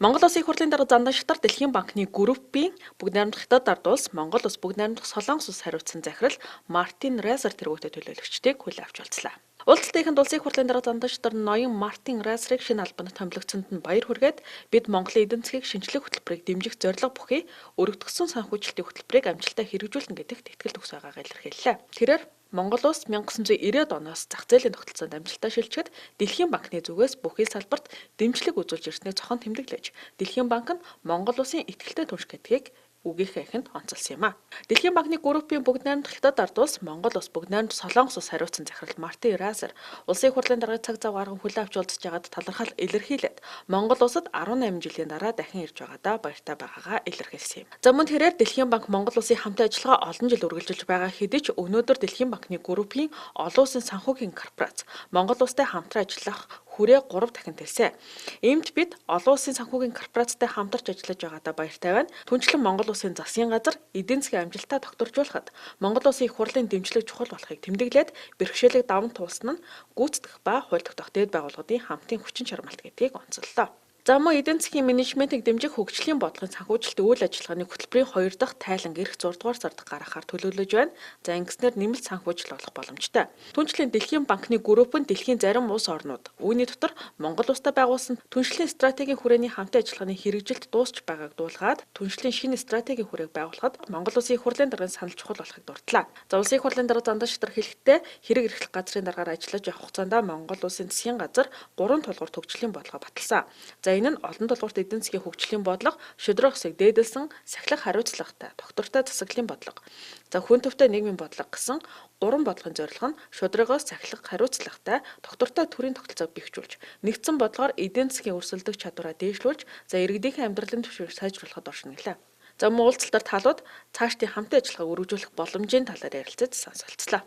Монгол Улсын их хурлын дарга Зандан шатар Дэлхийн банкны группийн бүгд найрамдах Хятад ард улс Монгол Улс бүгд найрамдах Солонгос улс хариуцсан захирал Мартин Райсер тэргүүтээ төлөөлөгчдийг хүлээн авч уулзлаа. Уулзалтынханд Улсын их хурлын дарга Зандан шатар ноён Мартин Райсерыг шинэ албанд томилогдсонд нь баяр хүргээд бид Монголын эдийн засгийг шинжлэх хөтөлбөрийг дэмжих зорилго бүхий өргөдгсөн санхүүжилтийн хөтөлбөрийг амжилттай хэрэгжүүлнэ гэдэгт итгэл төгс байгаагаа илэрхийллээ. Тэрээр Монгол улс 1990-ад оноос зах зээлийн тогтолцоонд амжилттай шилжихэд Дэлхийн банкны зүгээс бүхий салбарт дэмжлэг үзүүлж ирснийг цохон тэмдэглэж, Дэлхийн банк нь Монгол улсын итгэлтэй түнш гэдгийг үгийнхээ ихэнд онцолсон юм а. Дэлхийн банкны группийн бүгд найрамдах Хятад ард улс Монгол улс бүгд найрамдах Солонгос улс хариуцсан захирал Мартин Райсер улсын их хурлын дарга цаг зав гарган хүлээн авч уулзж байгаад талархал илэрхийлээд Монгол улсад 18 жилийн дараа дахин ирж байгаадаа баяртай байгаагаа илэрхийлсэн юм. За мөн тэрээр Дэлхийн банк Монгол улсын хамтын ажиллагаа олон жил үргэлжилж байгаа хэдий ч өнөөдөр Дэлхийн банкны группийн олон улсын санхүүгийн корпорац Монгол улстай хамтран ажиллах хүрээ 3 дахин төлсөн. Иймд бид олон улсын санхүүгийн корпорацтай хамтарч ажиллаж байгаадаа баяртай байна. Түүнчлэн Монгол улсын засгийн газар эдийн засгийн амжилтаа тогтворжуулахад Монгол улсын их хурлын дэмжлэг чухал болохыг тэмдэглээд бэрхшээлийг даван туулсан нь гүйцэтгэх ба хууль тогтоох дээд байгууллагын хамтын хүчин чармайлт гэдгийг онцоллоо. За мөн эдийн засгийн менежментийг дэмжих хөгжлийн бодлогын санхүүжилт үйл ажиллагааны хөтөлбөрийн 2 дахь тайлан ирэх 6 дугаар сард гаргахаар төлөвлөж байна. За ингэснээр нэмэлт санхүүжил болох боломжтой. Түүнчлэн Дэлхийн банкны групп нь дэлхийн зарим улс орнууд үүний дотор Монгол улстай байгуулсан түншлэлийн стратегийн хүрээний хамтын ажиллагааны хэрэгжилт дуусч байгааг дуулгаад түншлэлийн шинэ стратегийн хүрээг байгуулахад Монгол улсын их хурлын даргын санал чухал болохыг дурдлаа. За улсын их хурлын дарга Зандан шатар хэлэхдээ хэрэг эрхлэх газрын даргаар ажиллаж явах хугацаанд Монгол улсын засгийн газар 3 тулгуур хөгжлийн бодлого баталсан. За энэ нь олон тулгуурт эдийн засгийн хөгжлийн бодлого, шудраг ёсыг дээдэлсэн сахилах хариуцлагатай, тогтвортой засаглалын бодлого. За хүн төвтэй нийгмийн бодлого гэсэн 3 бодлогын зорилго нь шудрагаас сахилах хариуцлагатай, тогтвортой төрийн тогтолцоог бэхжүүлж, нэгдсэн бодлогоор эдийн засгийн өрсөлдөх чадвараа дээшлүүлж, за иргэдийн амьдралын түвшинг сайжруулахад оршин гэлээ. За мөн уулзалтаар талууд цаашдын хамтын ажиллагааг өргөжүүлэх боломжийн талаар ярилцаж сонсолцлоо.